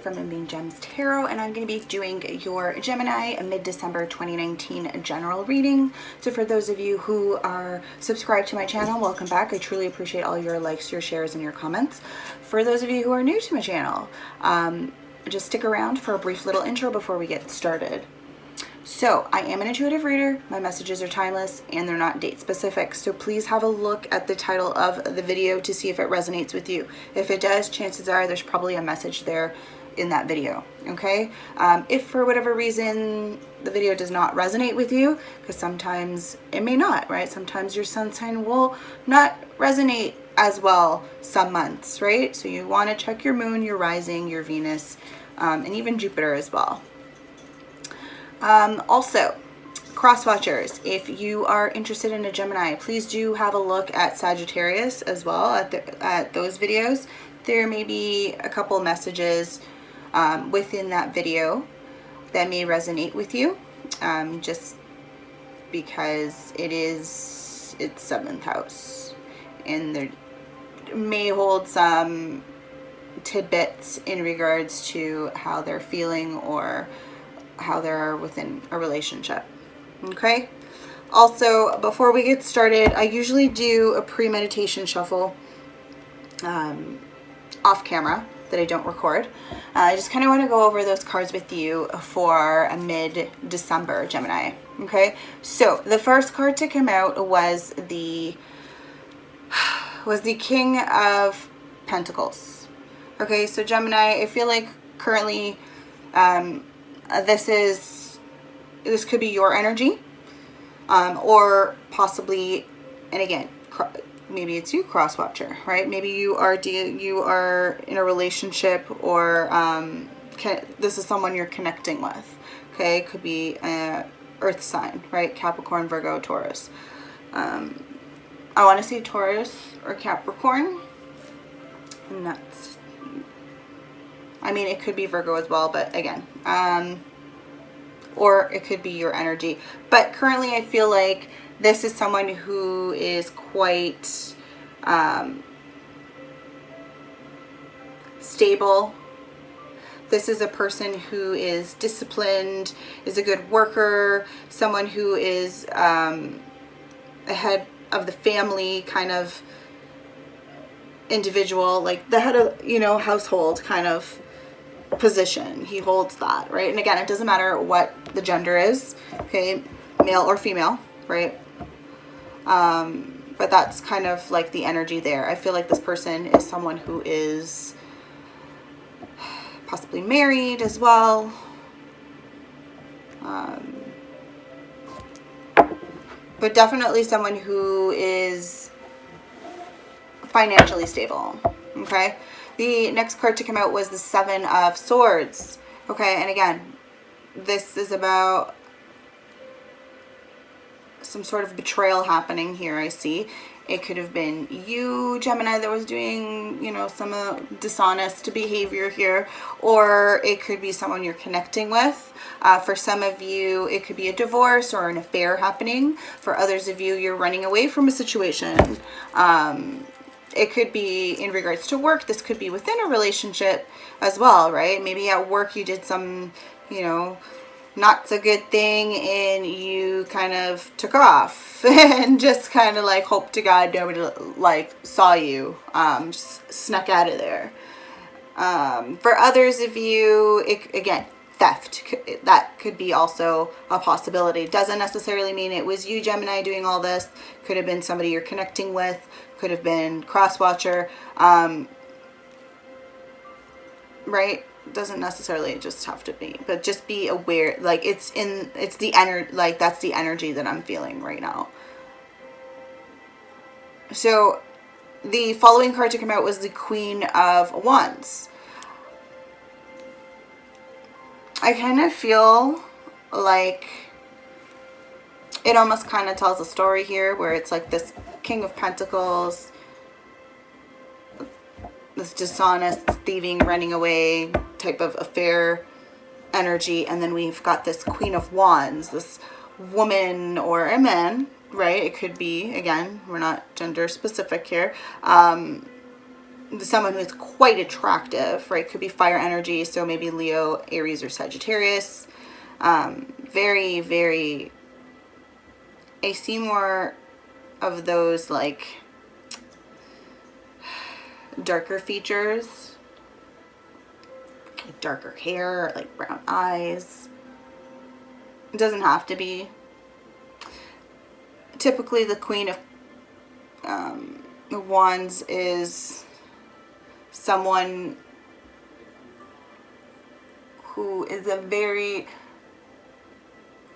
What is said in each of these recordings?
from Moonbean Gems Tarot, and I'm going to be doing your Gemini mid-December 2019 general reading. So for those of you who are subscribed to my channel, welcome back. I truly appreciate all your likes, your shares, and your comments. For those of you who are new to my channel, just stick around for a brief little intro before we get started. So I am an intuitive reader. My messages are timeless and they're not date specific. So please have a look at the title of the video to see if it resonates with you. If it does, chances are there's probably a message there in that video. Okay. If for whatever reason the video does not resonate with you, because sometimes it may not, right? Sometimes your sun sign will not resonate as well some months, right? So you want to check your moon, your rising, your Venus, and even Jupiter as well. Also, cross watchers, if you are interested in a Gemini, please do have a look at Sagittarius as well, at those videos. There may be a couple messages within that video that may resonate with you, just because it's 7th house, and there may hold some tidbits in regards to how they're feeling or how they are within a relationship. Okay. Also, before we get started, I usually do a pre-meditation shuffle off camera that I don't record. I just kind of want to go over those cards with you for a mid-December Gemini. Okay. So the first card to come out was the King of Pentacles. Okay. So Gemini, I feel like currently, this could be your energy, or possibly, and again, maybe it's you, cross watcher, right? Maybe you are in a relationship, or this is someone you're connecting with. Okay, could be earth sign, right? Capricorn, Virgo, Taurus. I want to say Taurus or Capricorn, and that's, I mean, it could be Virgo as well, but again, or it could be your energy. But currently I feel like this is someone who is quite stable. This is a person who is disciplined, is a good worker, someone who is ahead of the family kind of individual, like the head of, household kind of position. He holds that, right? And again, it doesn't matter what the gender is, okay, male or female, right? But that's kind of like the energy there. I feel like this person is someone who is possibly married as well, but definitely someone who is financially stable. Okay. The next card to come out was the 7 of Swords. Okay, and again, this is about some sort of betrayal happening here, I see. It could have been you, Gemini, that was doing, some dishonest behavior here, or it could be someone you're connecting with. For some of you, it could be a divorce or an affair happening. For others of you, you're running away from a situation. It could be in regards to work. This could be within a relationship as well, right? Maybe at work you did some, not so good thing and you kind of took off and just kind of like hope to God nobody like saw you, just snuck out of there. For others of you, again, theft, that could be also a possibility. Doesn't necessarily mean it was you, Gemini, doing all this. Could have been somebody you're connecting with, could have been cross-watcher, right? Doesn't necessarily just have to be, but just be aware, like it's the energy, like that's the energy that I'm feeling right now. So the following card to come out was the Queen of Wands. I kind of feel like it almost kind of tells a story here where it's like this King of Pentacles, this dishonest, thieving, running away type of affair energy, and then we've got this Queen of Wands, this woman or a man, right? It could be, again, we're not gender specific here, someone who is quite attractive, right? Could be fire energy, so maybe Leo, Aries, or Sagittarius. Very, very, I see more of those like darker features, like darker hair, like brown eyes. It doesn't have to be. Typically the Queen of Wands is someone who is a very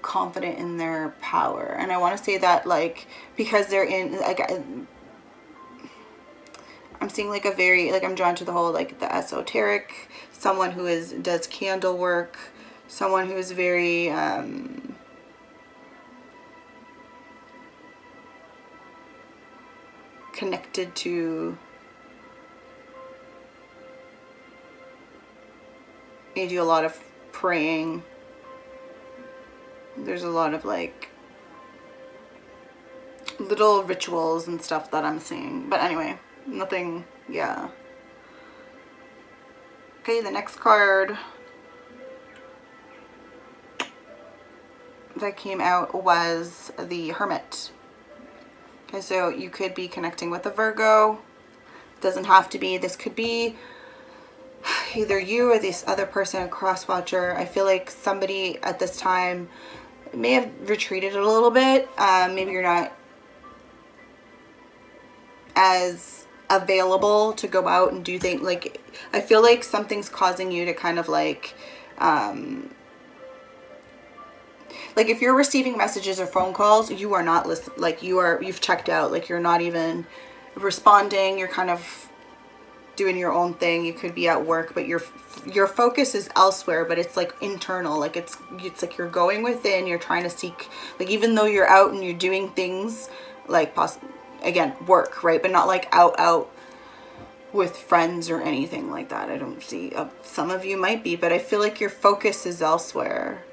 confident in their power, and I want to say that like because they're in like I'm seeing like a very like I'm drawn to the whole like the esoteric, someone who does candle work, someone who is very connected to, you do a lot of praying. There's a lot of like little rituals and stuff that I'm seeing, but anyway, nothing, yeah. Okay, the next card that came out was the Hermit. Okay, so you could be connecting with a Virgo. Doesn't have to be. This could be either you or this other person, a cross watcher. I feel like somebody at this time may have retreated a little bit. Maybe you're not as available to go out and do things. Like, I feel like something's causing you to kind of like if you're receiving messages or phone calls, you are not listening. Like you've checked out. Like you're not even responding. You're kind of doing your own thing. You could be at work, but your focus is elsewhere. But it's like internal. Like it's like you're going within. You're trying to seek. Like even though you're out and you're doing things like again work, right? But not like out with friends or anything like that. I don't see. Some of you might be, but I feel like your focus is elsewhere.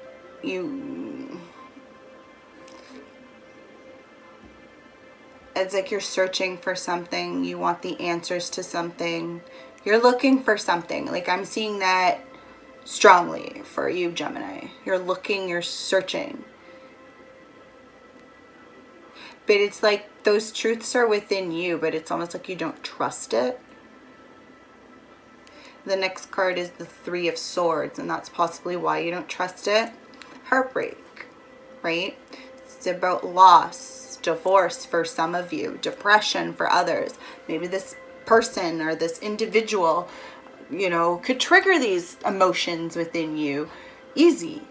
It's like you're searching for something. You want the answers to something. You're looking for something. Like I'm seeing that strongly for you, Gemini. You're looking, you're searching. But it's like those truths are within you, but it's almost like you don't trust it. The next card is the Three of Swords, and that's possibly why you don't trust it. Heartbreak, right? It's about loss, divorce for some of you, depression for others. Maybe this person or this individual, you know, could trigger these emotions within you easy.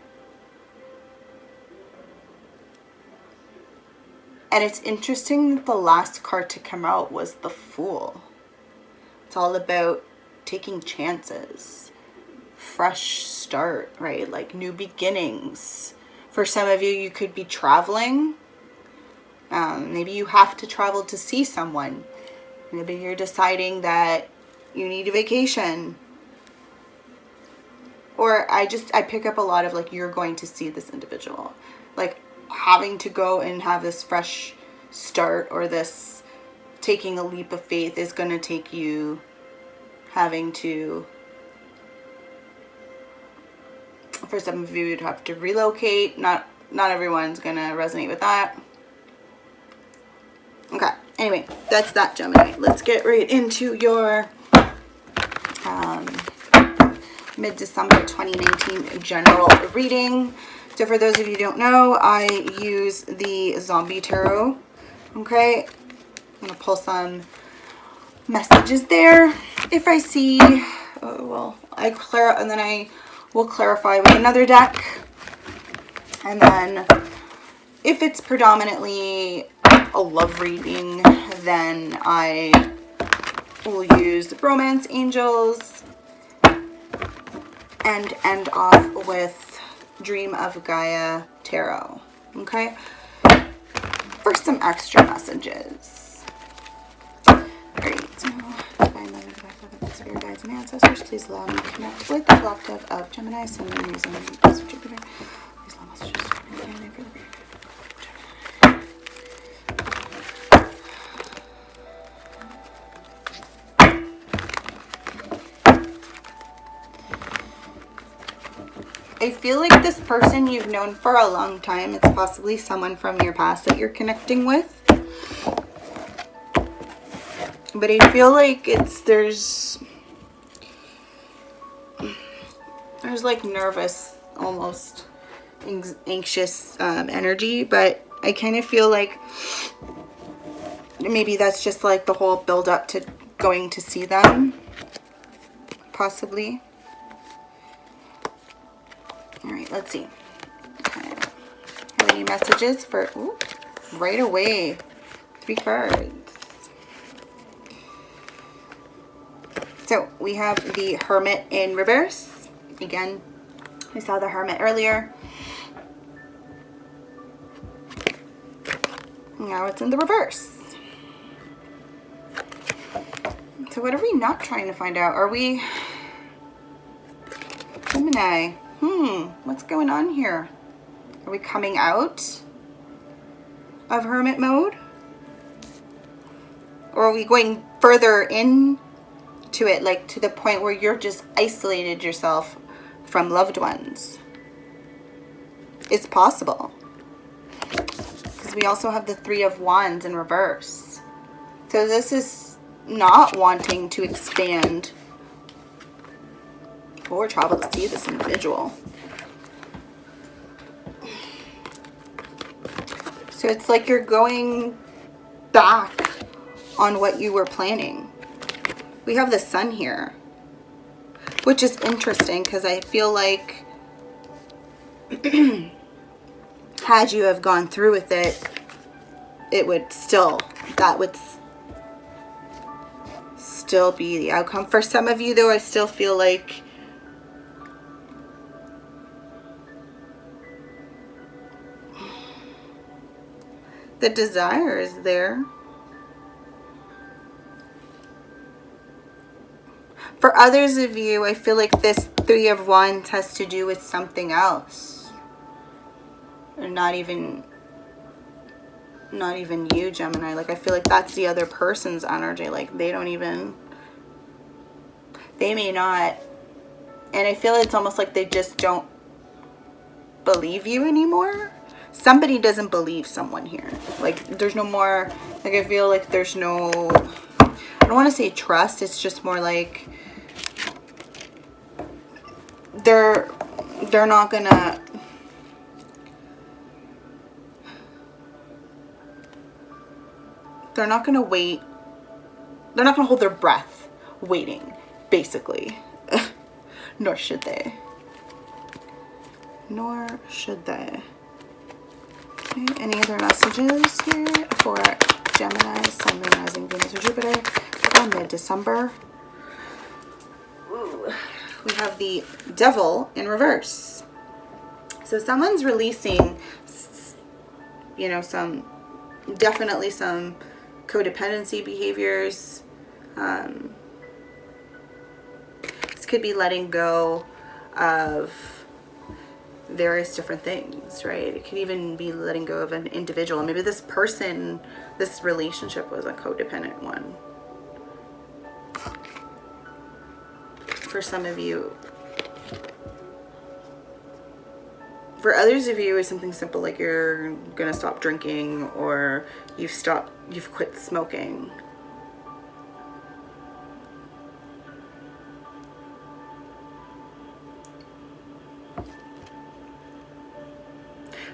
And it's interesting that the last card to come out was the Fool. It's all about taking chances, fresh start, right? Like new beginnings. For some of you, you could be traveling. Maybe you have to travel to see someone. Maybe you're deciding that you need a vacation. Or I pick up a lot of like, you're going to see this individual. Like having to go and have this fresh start, or this taking a leap of faith is going to take you having to, for some of you, you'd have to relocate. Not everyone's going to resonate with that. Okay, anyway, that's that, Gemini. Let's get right into your mid-December 2019 general reading. So for those of you who don't know, I use the Zombie Tarot. Okay, I'm going to pull some messages there. If I see, and then I will clarify with another deck. And then if it's predominantly a love reading, then I will use the Romance Angels and end off with Dream of Gaia Tarot. Okay? For some extra messages. Alright, so Divine Mother, Divine Spirit Guides and Ancestors, please allow me to connect with the collective of Gemini, Sun, Moon, Reason, and Jupiter. Please allow messages to come in for the feel like this person you've known for a long time. It's possibly someone from your past that you're connecting with. But I feel like there's like nervous, almost anxious energy, but I kind of feel like maybe that's just like the whole build up to going to see them, possibly. All right, let's see. Okay. Have any messages for, ooh, right away, 3 cards. So we have the Hermit in reverse. Again, we saw the Hermit earlier. Now it's in the reverse. So what are we not trying to find out? Are we Gemini? What's going on here? Are we coming out of Hermit mode? Or are we going further in to it, like to the point where you're just isolated yourself from loved ones? It's possible, because we also have the 3 of Wands in reverse. So this is not wanting to expand or travel to see this individual. So it's like you're going back on what you were planning. We have the Sun here, which is interesting because I feel like had you have gone through with it, that would still be the outcome. For some of you though, I still feel like the desire is there. For others of you, I feel like this 3 of Wands has to do with something else. And not even you, Gemini. Like, I feel like that's the other person's energy. Like, they may not. And I feel it's almost like they just don't believe you anymore. Somebody doesn't believe someone here. Like, there's no more, like, I feel like there's no, I don't want to say trust. It's just more like they're not gonna, wait. They're not gonna hold their breath waiting, basically. Nor should they. Nor should they. Okay, any other messages here for Gemini, Sun, Moon, Rising, Venus, or Jupiter for mid-December? Ooh. We have the Devil in reverse. So someone's releasing, you know, definitely some codependency behaviors. This could be letting go of various different things, right? It could even be letting go of an individual. Maybe this person, this relationship was a codependent one. For some of you. For others of you, it's something simple like you're gonna stop drinking, or you've quit smoking.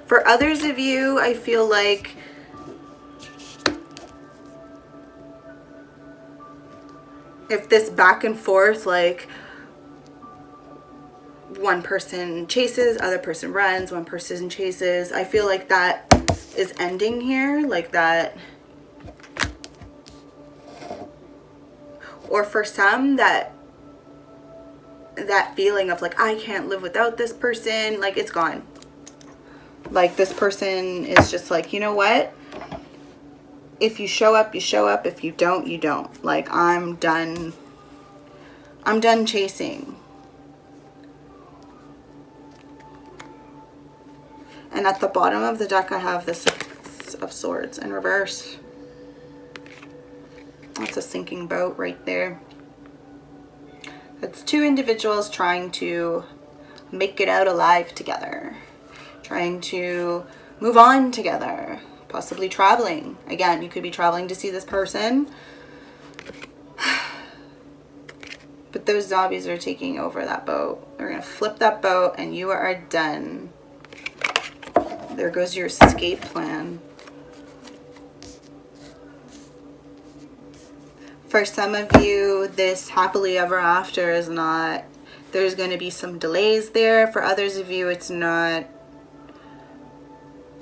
For others of you, I feel like if this back and forth, like one person chases, other person runs, one person chases, I feel like that is ending here, like that. Or for some, that feeling of like, I can't live without this person, like it's gone. Like this person is just like, you know what? If you show up, you show up. If you don't, you don't. Like, I'm done chasing. And at the bottom of the deck, I have the 6 of Swords in reverse. That's a sinking boat right there. It's 2 individuals trying to make it out alive together, trying to move on together, possibly traveling. Again, you could be traveling to see this person, but those zombies are taking over that boat. They're gonna flip that boat and you are done. There goes your escape plan. For some of you, this happily ever after is not. There's going to be some delays there. For others of you, it's not.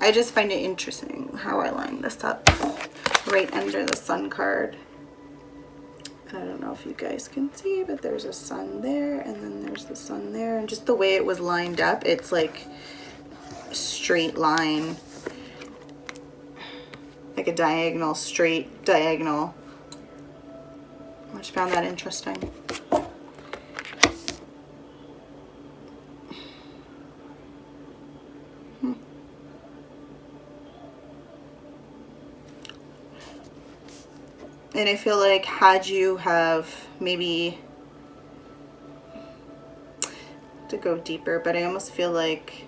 I just find it interesting how I line this up right under the sun card. I don't know if you guys can see, but there's a sun there, and then there's the sun there. And just the way it was lined up, it's like a straight line. Like a diagonal, straight diagonal. I just found that interesting. And I feel like had you have maybe to go deeper, but I almost feel like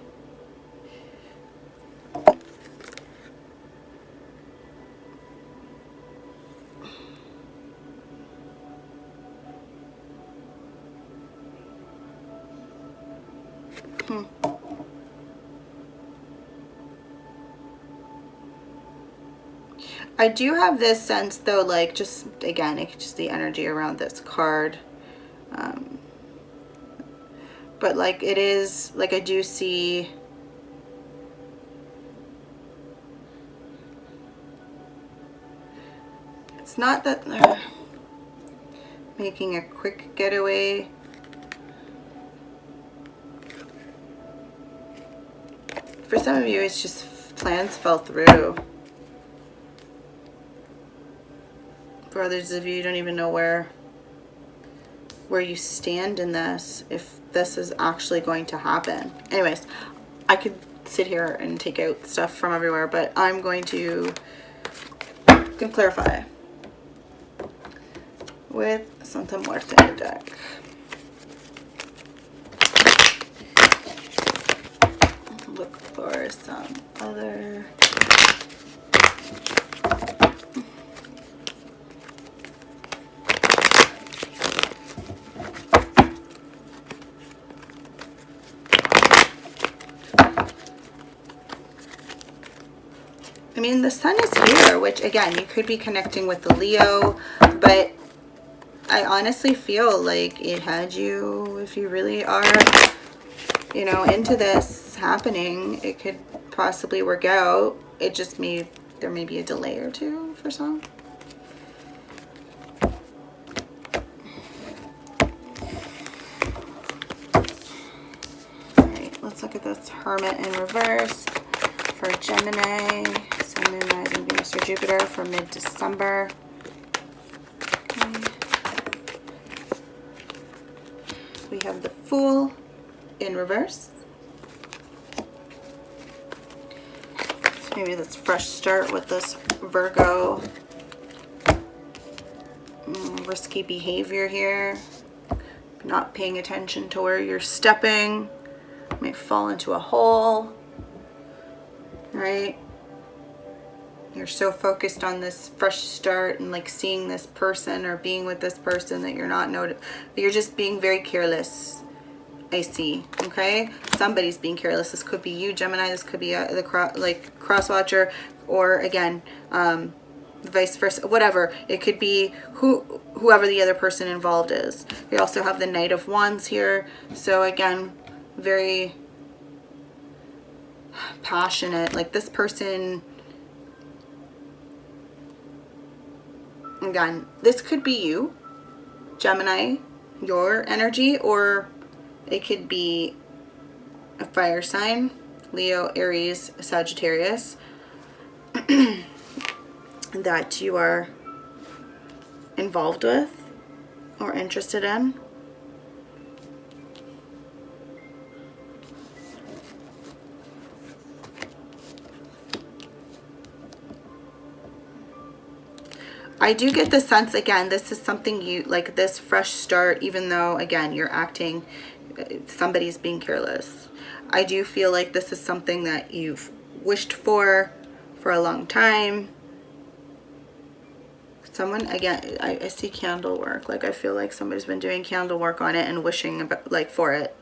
I do have this sense though, like just again, just the energy around this card. But like it is, like I do see it's not that they're making a quick getaway. For some of you, it's just plans fell through. For others of you, you don't even know where you stand in this, if this is actually going to happen. Anyways, I could sit here and take out stuff from everywhere, but I'm going to clarify with Santa Muerte in the deck. Look for some other. I mean, the sun is here, which again, you could be connecting with the Leo, but I honestly feel like it had you, if you really are, you know, into this happening, it could possibly work out. It just there may be a delay or two for some. All right, let's look at this Hermit in reverse for Gemini, Sun, Moon, Rising, Venus, or Jupiter for mid-December. Okay. We have the Fool in reverse. So maybe let's fresh start with this Virgo. Risky behavior here. Not paying attention to where you're stepping. Might fall into a hole. Right? You're so focused on this fresh start and like seeing this person or being with this person that you're not you're just being very careless. I see. Okay, somebody's being careless. This could be you, Gemini. This could be the cross watcher, or again, vice versa. Whatever it could be, whoever the other person involved is. We also have the Knight of Wands here. So again, very passionate. Like this person. Again, this could be you, Gemini, your energy, or it could be a fire sign, Leo, Aries, Sagittarius, that you are involved with or interested in. I do get the sense, again, this is something you, like this fresh start, even though, again, you're acting somebody's being careless. I do feel like this is something that you've wished for a long time. Someone, again, I see candle work. Like, I feel like somebody's been doing candle work on it and wishing about, like, for it.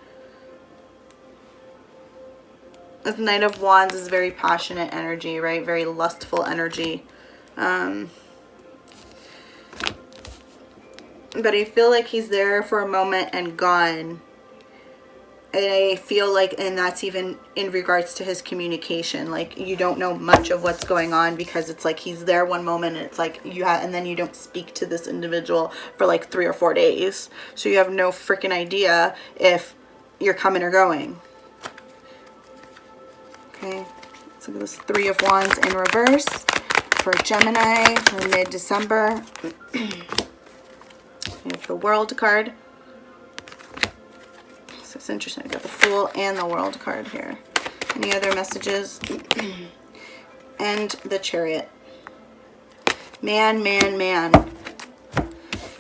This Knight of Wands is very passionate energy, right? Very lustful energy. But I feel like he's there for a moment and gone. And I feel like, and that's even in regards to his communication, like you don't know much of what's going on, because it's like he's there one moment and it's like you have, and then you don't speak to this individual for like 3 or 4 days. So you have no freaking idea if you're coming or going. Okay, let's look at this 3 of Wands in reverse for Gemini for mid-December. We have the World card. So it's interesting. I got the Fool and the World card here. Any other messages? And the Chariot. Man, man, man.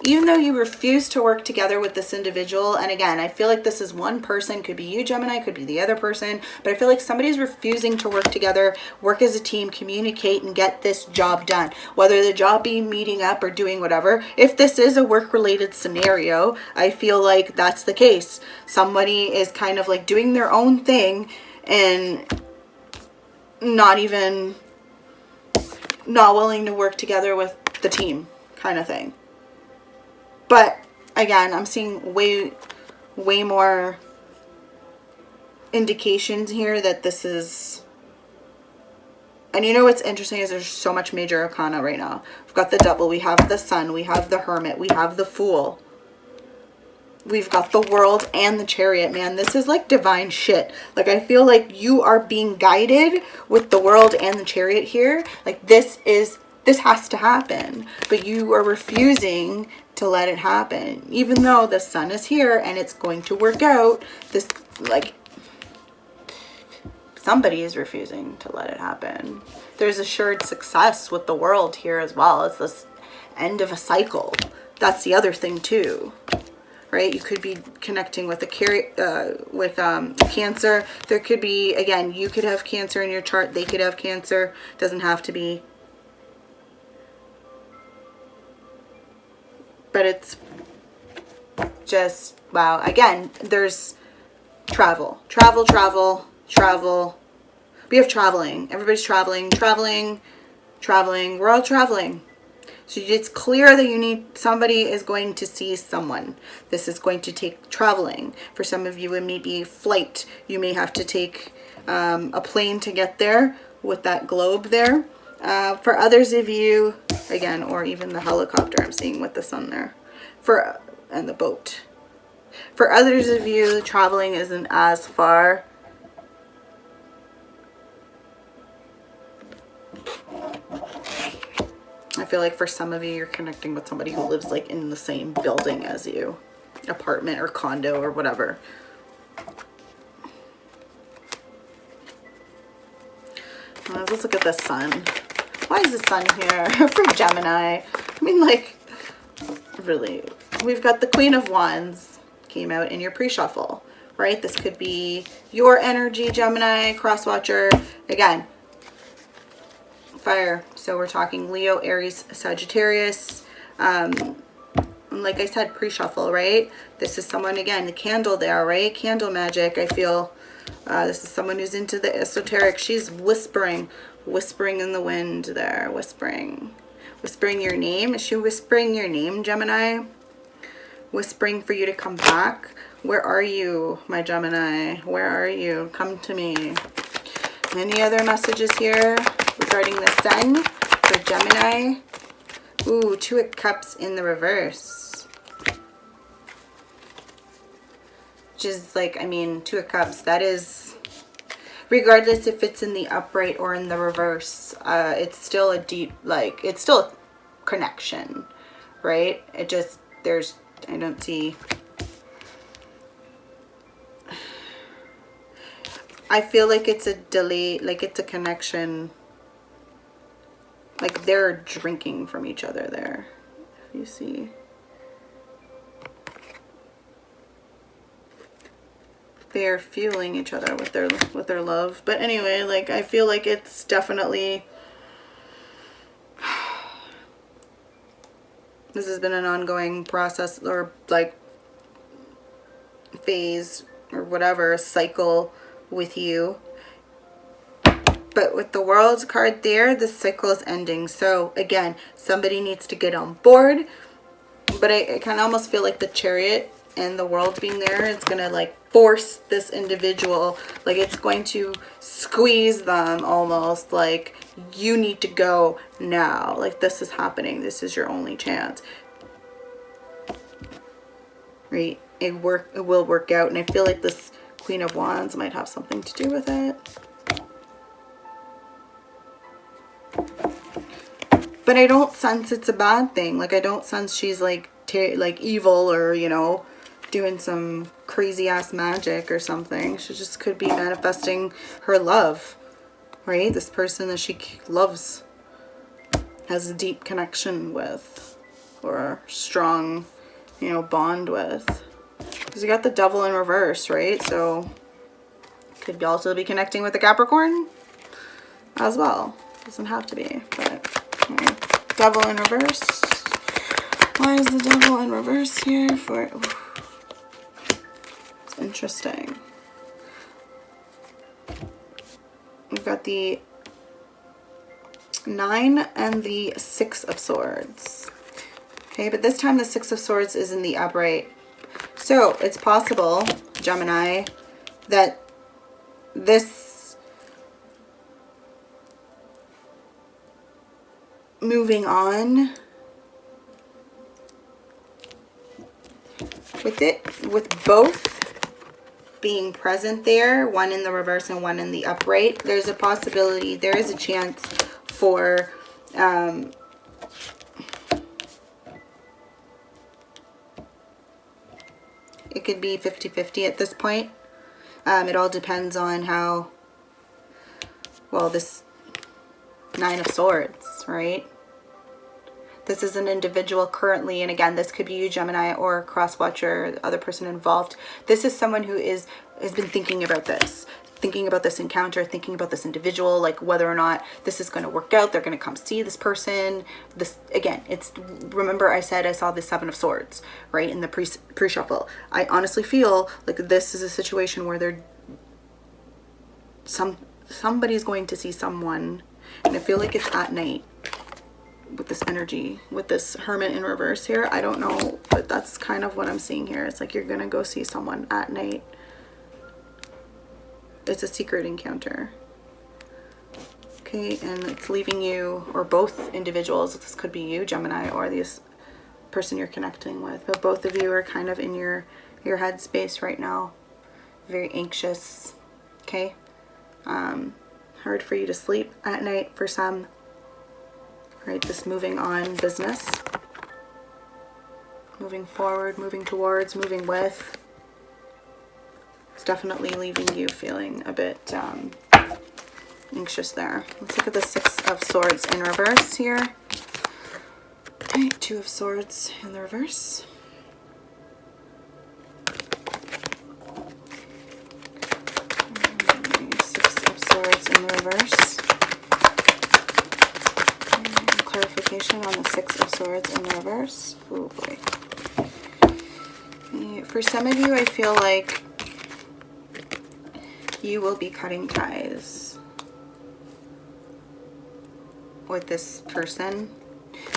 Even though you refuse to work together with this individual, and again, I feel like this is one person, could be you, Gemini, could be the other person, but I feel like somebody's refusing to work together, work as a team, communicate, and get this job done. Whether the job be meeting up or doing whatever, if this is a work-related scenario, I feel like that's the case. Somebody is kind of like doing their own thing and not willing to work together with the team kind of thing. But again, I'm seeing way more indications here that this is, and you know what's interesting is there's so much major arcana right now. We've got the Devil, we have the Sun, we have the Hermit, we have the Fool. We've got the World and the Chariot, man. This is like divine shit. Like, I feel like you are being guided with the World and the Chariot here. Like, this has to happen, but you are refusing to let it happen, even though the Sun is here and it's going to work out. This, like, somebody is refusing to let it happen. There's assured success with the World here as well. It's this end of a cycle. That's the other thing too, right? You could be connecting with Cancer. There could be, again, you could have Cancer in your chart. They could have Cancer. Doesn't have to be. But it's just, wow. Again, there's travel. We have traveling. Everybody's traveling. We're all traveling. So it's clear that somebody is going to see someone. This is going to take traveling. For some of you, it may be flight. You may have to take a plane to get there with that globe there. For others of you, again, or even the helicopter I'm seeing with the Sun there, and the boat. For others of you, the traveling isn't as far. I feel like for some of you, you're connecting with somebody who lives like in the same building as you, apartment or condo or whatever. Let's look at the Sun. Why is the Sun here for Gemini? I mean, like, really, we've got the Queen of Wands came out in your pre-shuffle, right? This could be your energy, Gemini, cross-watcher. Again, fire. So we're talking Leo, Aries, Sagittarius. Like I said, pre-shuffle, right? This is someone, again, the candle there, right? Candle magic. I feel this is someone who's into the esoteric. She's whispering in the wind there, whispering your name. Is she whispering your name, Gemini? Whispering for you to come back. Where are you, my Gemini? Where are you? Come to me. Any other messages here regarding the Sun for Gemini? Ooh, 2 of Cups in the reverse. Which is like, I mean, 2 of Cups, that is, regardless if it's in the upright or in the reverse, it's still a deep, like, it's still a connection, right? It just, I don't see, I feel like it's a delay, like it's a connection, like they're drinking from each other there, if you see. they are fueling each other with their love. But anyway, like, I feel like it's definitely, this has been an ongoing process, or like phase or whatever, cycle with you. But with the World card there, the cycle is ending. So again, somebody needs to get on board. But I kind of almost feel like the Chariot and the World being there is going to like force this individual, like it's going to squeeze them almost, like you need to go now. Like this is happening. This is your only chance. Right? It will work out. And I feel like this Queen of Wands might have something to do with it. But I don't sense it's a bad thing. Like, I don't sense she's like evil, or, you know, doing some crazy ass magic or something. She just could be manifesting her love, right? This person that she loves, has a deep connection with, or a strong, you know, bond with. Because you got the Devil in reverse, right? So could also be connecting with the Capricorn as well. Doesn't have to be, but anyway. Devil in reverse. Why is the Devil in reverse here for? It's interesting. We've got the 9 and the 6 of Swords. Okay, but this time the 6 of Swords is in the upright. So it's possible, Gemini, that this moving on with it, with both being present there, one in the reverse and one in the upright, there's a possibility, there is a chance for it could be 50-50 at this point. It all depends on how, well, this 9 of Swords, right? This is an individual currently, and again, this could be you, Gemini, or cross-watcher, the other person involved. This is someone who has been thinking about this encounter, thinking about this individual, like whether or not this is going to work out. They're going to come see this person. This, again, it's, remember I said I saw the 7 of Swords, right, in the pre-shuffle. I honestly feel like this is a situation where they're, somebody's going to see someone, and I feel like it's at night with this energy, with this Hermit in reverse here. I don't know, but that's kind of what I'm seeing here. It's like you're gonna go see someone at night. It's a secret encounter. Okay, and it's leaving you, or both individuals, this could be you, Gemini, or this person you're connecting with, but both of you are kind of in your head space right now. Very anxious, okay? Hard for you to sleep at night for some. Right, this moving on business, moving forward, moving towards, moving with. It's definitely leaving you feeling a bit anxious there. Let's look at the 6 of Swords in reverse here. Okay, 2 of Swords in the reverse. Okay, 6 of Swords in the reverse. Clarification on the 6 of Swords in the reverse. Oh boy. For some of you, I feel like you will be cutting ties with this person.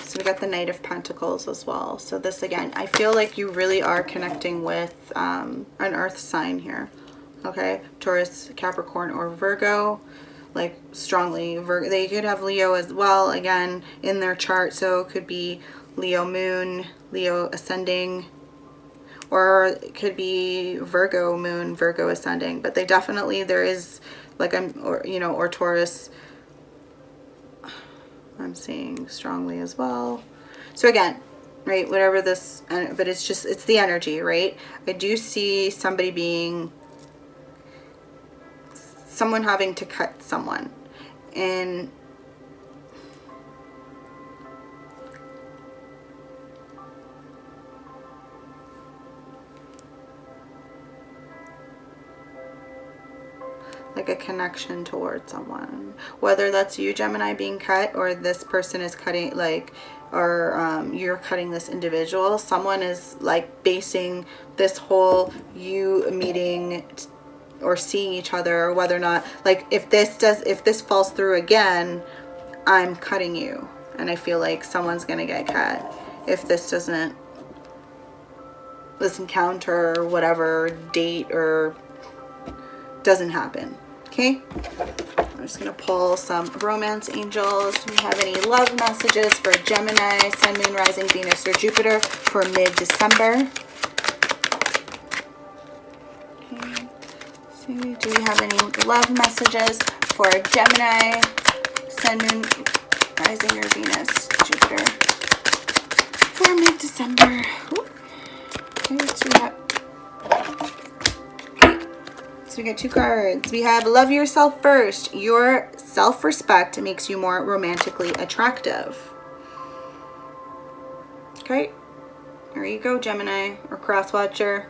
So we got the Knight of Pentacles as well. So this, again, I feel like you really are connecting with an earth sign here. Okay, Taurus, Capricorn, or Virgo. Like strongly Virgo. They could have Leo as well, again, in their chart. So it could be Leo moon, Leo ascending, or it could be Virgo moon, Virgo ascending. But they definitely, there is like, or Taurus, I'm seeing strongly as well. So again, right, whatever this, but it's just, it's the energy, right? I do see somebody being, someone having to cut someone, and like a connection towards someone, whether that's you, Gemini, being cut, or this person is cutting, like, or you're cutting this individual. Someone is like basing this whole you meeting or seeing each other, or whether or not, like, if this falls through again, I'm cutting you, and I feel like someone's gonna get cut if this encounter or whatever date or doesn't happen. Okay, I'm just gonna pull some romance angels. Do we have any love messages for Gemini, Sun, Moon, Rising, Venus, or Jupiter for mid-December? Okay. So do we have any love messages for Gemini, Sun, Moon, Rising, or Venus, Jupiter for mid-December? Okay, so we got 2 cards. We have love yourself first. Your self-respect makes you more romantically attractive. Okay, there you go, Gemini or cross watcher.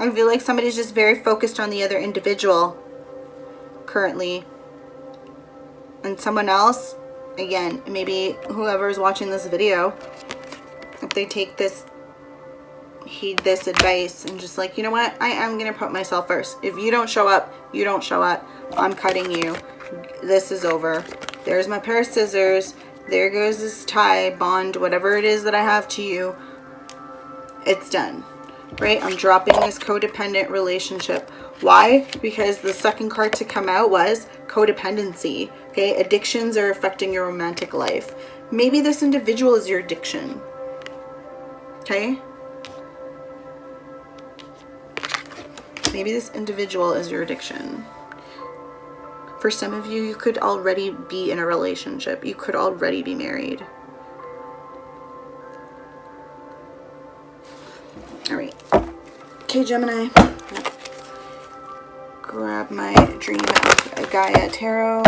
I feel like somebody's just very focused on the other individual currently. And someone else, again, maybe whoever is watching this video, if they take this, heed this advice and just like, you know what, I am going to put myself first. If you don't show up, you don't show up. I'm cutting you. This is over. There's my pair of scissors. There goes this tie, bond, whatever it is that I have to you. It's done. Right? I'm dropping this codependent relationship. Why? Because the second card to come out was codependency. Okay? Addictions are affecting your romantic life. Maybe this individual is your addiction. Okay? Maybe this individual is your addiction. For some of you, you could already be in a relationship. You could already be married. All right. Okay, Gemini. Grab my Dream of Gaia Tarot.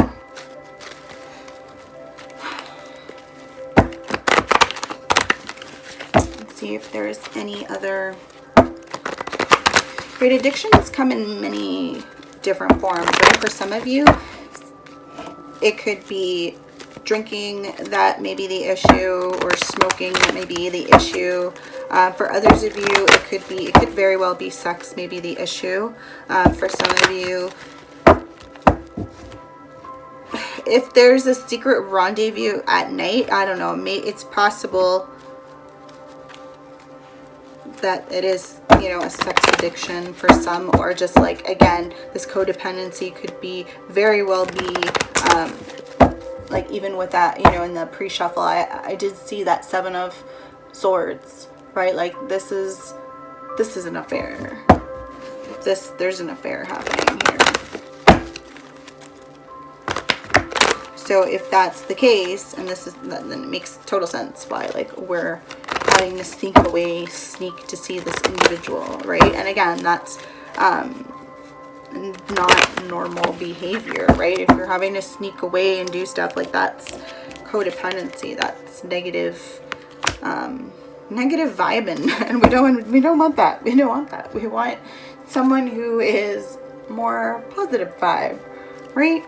Let's see if there's any other. Great, addictions come in many different forms, right? For some of you, it could be drinking that may be the issue, or smoking that may be the issue. For others of you, it could very well be sex may be the issue. For some of you, if there's a secret rendezvous at night, I don't know, it's possible that it is, you know, a sex addiction for some, or just like, again, this codependency could be very well be like, even with that, you know, in the pre-shuffle, I did see that 7 of Swords, right? Like, this is an affair. There's an affair happening here. So if that's the case, and then it makes total sense why, like, we're having to sneak to see this individual, right? And again, that's not normal behavior, right? If you're having to sneak away and do stuff, like, that's codependency. That's negative vibing, and we don't want that. We don't want that. We want someone who is more positive vibe, right?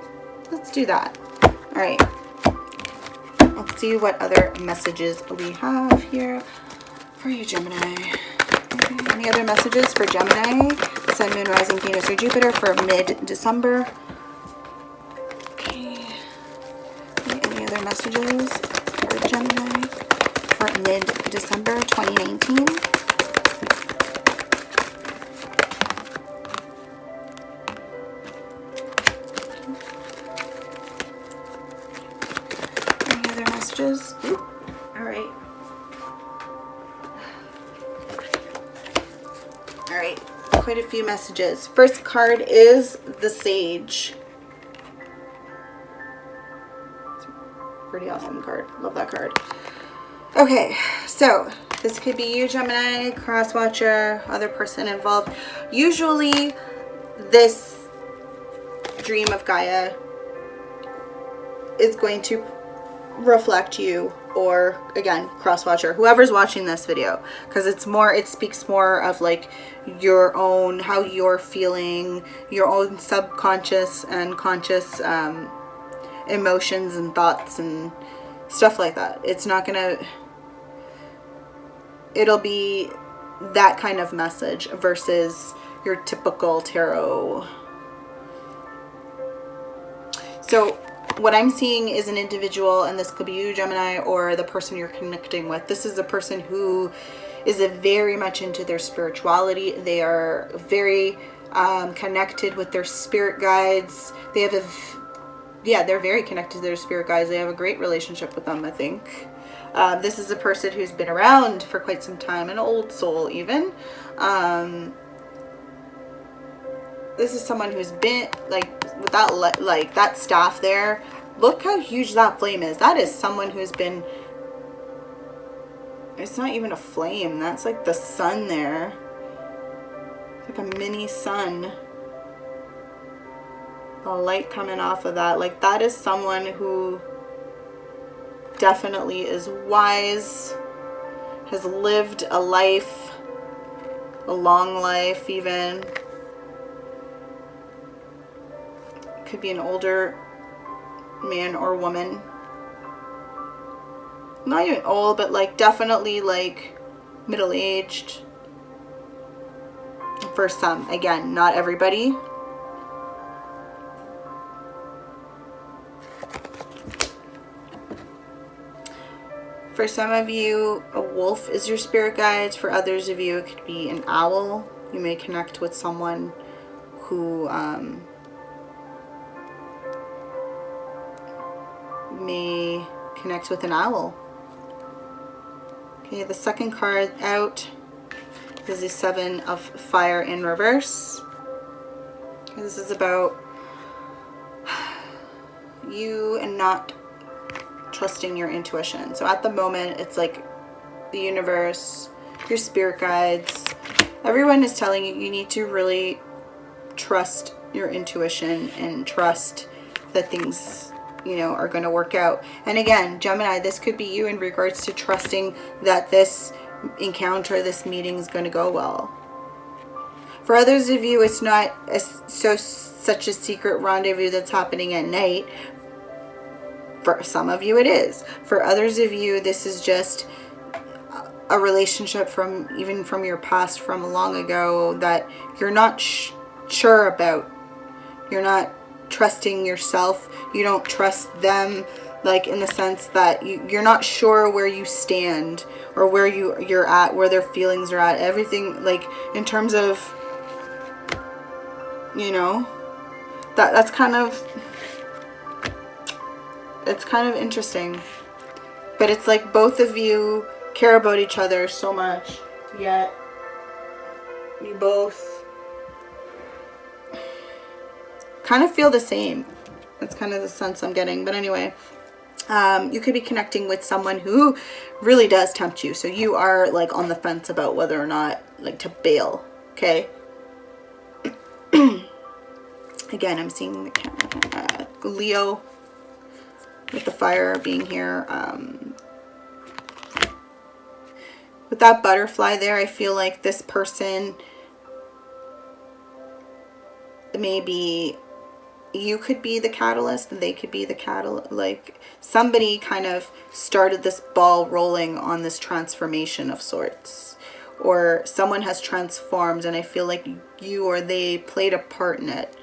Let's do that. All right. Let's see what other messages we have here for you, Gemini. Okay. Any other messages for Gemini, Sun, Moon, Rising, Venus, or Jupiter for mid-December? Okay. Any other messages for Gemini for mid-December 2019? Any other messages? Ooh. All right. All right. Quite a few messages. First card is the Sage. Pretty awesome card. Love that card. Okay, so this could be you, Gemini, cross watcher, other person involved. Usually this Dream of Gaia is going to reflect you or again, cross watcher, whoever's watching this video, because it speaks more of like your own, how you're feeling, your own subconscious and conscious emotions and thoughts and stuff like that. It's not gonna, it'll be that kind of message versus your typical tarot. So what I'm seeing is an individual, and this could be you, Gemini, or the person you're connecting with. This is a person who is very much into their spirituality. They are very connected with their spirit guides. They have they're very connected to their spirit guides. They have a great relationship with them, I think. This is a person who's been around for quite some time, an old soul even. This is someone who's been, like, with that, like, that staff there. Look how huge that flame is. That is someone who's been, it's not even a flame. That's like the sun there. It's like a mini sun. The light coming off of that. Like, that is someone who definitely is wise, has lived a life, a long life even. Could be an older man or woman. Not even old, but like definitely like middle-aged. For some, again, not everybody. For some of you, a wolf is your spirit guide. For others of you, it could be an owl. You may connect with someone who may connect with an owl. Okay, the second card out is the Seven of Fire in reverse. This is about you and not trusting your intuition. So at the moment, it's like the universe, your spirit guides, everyone is telling you you need to really trust your intuition and trust that things, you know, are going to work out. And again, Gemini, this could be you in regards to trusting that this encounter, this meeting is going to go well. For others of you, it's not such a secret rendezvous that's happening at night. For some of you, it is. For others of you, this is just a relationship from even from your past, from long ago, that you're not sure about. You're not trusting yourself. You don't trust them, like in the sense that you're not sure where you stand or where you're at, where their feelings are at. Everything, like in terms of, you know, that's kind of, it's kind of interesting. But it's like both of you care about each other so much, yet you both kind of feel the same. That's kind of the sense I'm getting. But anyway, you could be connecting with someone who really does tempt you. So you are like on the fence about whether or not like to bail. Okay. Again, I'm seeing the camera, Leo with the fire being here. With that butterfly there, I feel like this person, maybe you could be the catalyst and they could be the catalyst. Like somebody kind of started this ball rolling on this transformation of sorts, or someone has transformed and I feel like you or they played a part in it.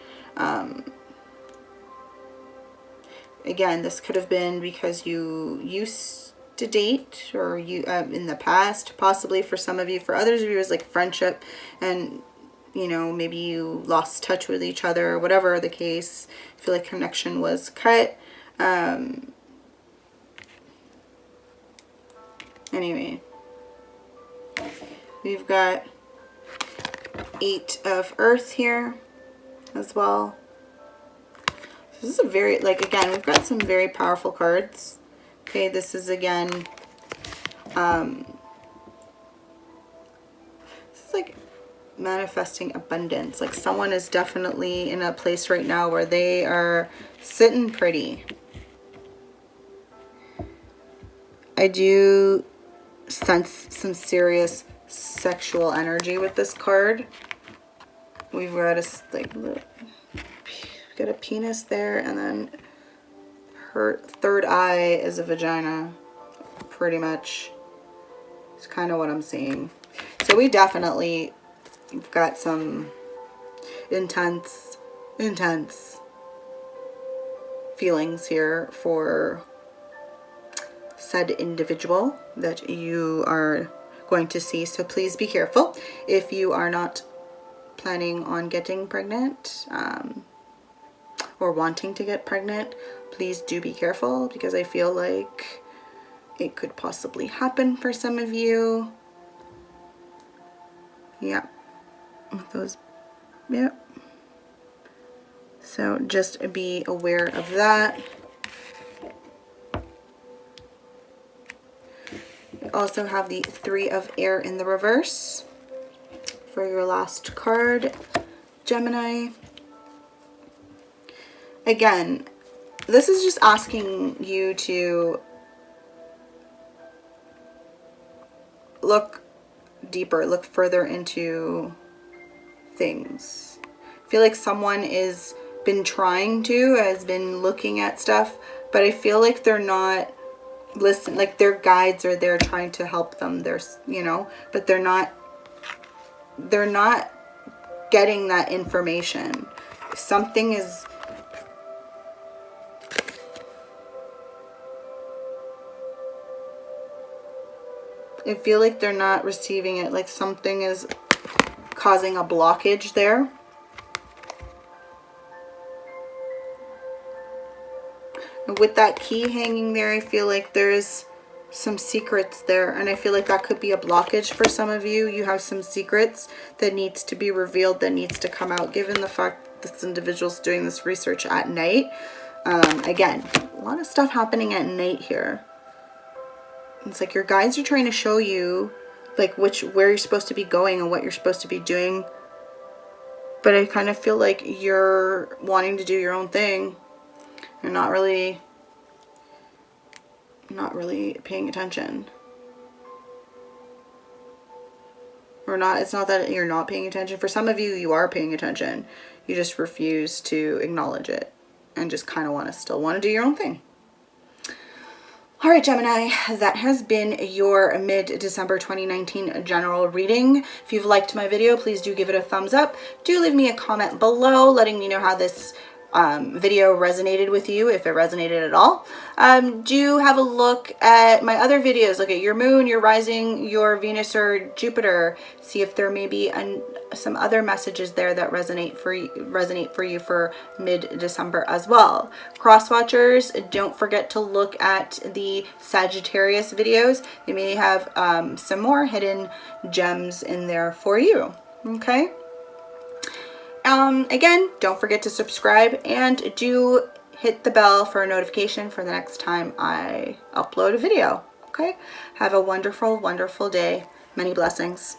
Again, this could have been because you used to date, or you in the past, possibly for some of you. For others of you, it was like friendship, and you know, maybe you lost touch with each other, or whatever the case. I feel like connection was cut. Anyway, we've got 8 of Earth here as well. This is a very, like, again, we've got some very powerful cards. Okay, this is again, this is like manifesting abundance. Like someone is definitely in a place right now where they are sitting pretty. I do sense some serious sexual energy with this card. We've got got a penis there, and then her third eye is a vagina, pretty much. It's kind of what I'm seeing. So we definitely got some intense feelings here for said individual that you are going to see. So please be careful if you are not planning on getting pregnant or wanting to get pregnant. Please do be careful, because I feel like it could possibly happen for some of you. Yeah, those, yeah. So just be aware of that. You also have the Three of Air in the reverse for your last card, Gemini. Again, this is just asking you to look deeper, look further into things. I feel like someone has been looking at stuff, but I feel like they're not listening. Like their guides are there trying to help them. There's, you know, but they're not getting that information. Something is, I feel like they're not receiving it. Like something is causing a blockage there. And with that key hanging there, I feel like there's some secrets there, and I feel like that could be a blockage for some of you. You have some secrets that needs to be revealed, that needs to come out, given the fact this individual's doing this research at night. Again, a lot of stuff happening at night here. It's like your guides are trying to show you like where you're supposed to be going and what you're supposed to be doing. But I kind of feel like you're wanting to do your own thing. You're not really paying attention. Or not, it's not that you're not paying attention. For some of you, you are paying attention. You just refuse to acknowledge it and just kind of still want to do your own thing. All right, Gemini, that has been your mid-December 2019 general reading. If you've liked my video, please do give it a thumbs up. Do leave me a comment below letting me know how this video resonated with you, if it resonated at all. Do have a look at my other videos. Look at your moon, your rising, your Venus or Jupiter. See if there may be some other messages there that resonate for you for mid-December as well. Cross watchers, don't forget to look at the Sagittarius videos. They may have some more hidden gems in there for you. Okay. Again, don't forget to subscribe and do hit the bell for a notification for the next time I upload a video. Okay? Have a wonderful, wonderful day. Many blessings.